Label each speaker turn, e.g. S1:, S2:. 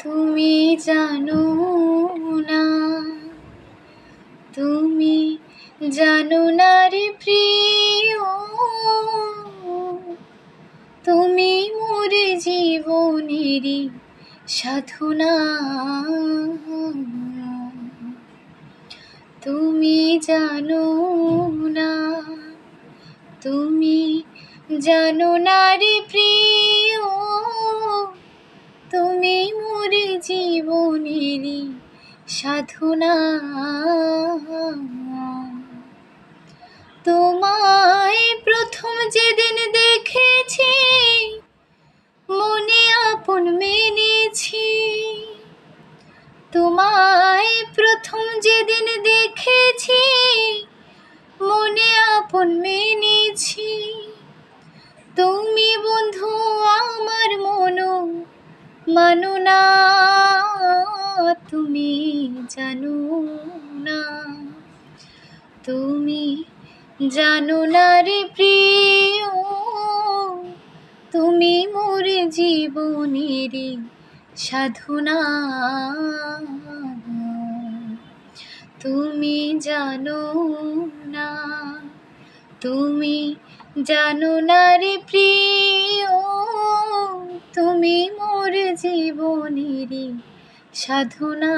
S1: তুমি জানো না, তুমি জানো না রে প্রিয়, তুমি মোর জীবনেরই সাধনা। তুমি জানো না, তুমি জানো না রে প্রিয়, তুমি মোর জীবনেরই সাধনা। তোমায় প্রথম যেদিন দেখেছি, মনে আপন মেনেছি। তোমায় প্রথম যেদিন দেখেছি, মনে আপন মেনেছি। তুমি বন্ধু আমার মনো মানো না, তুমি জানো না, তুমি জানো না রে প্রিয়, তুমি মোর জীবনেরই সাধনা। তুমি জানো না, তুমি জানো না রে প্রিয়, তুমি মোর জীবনেরই সাধনা।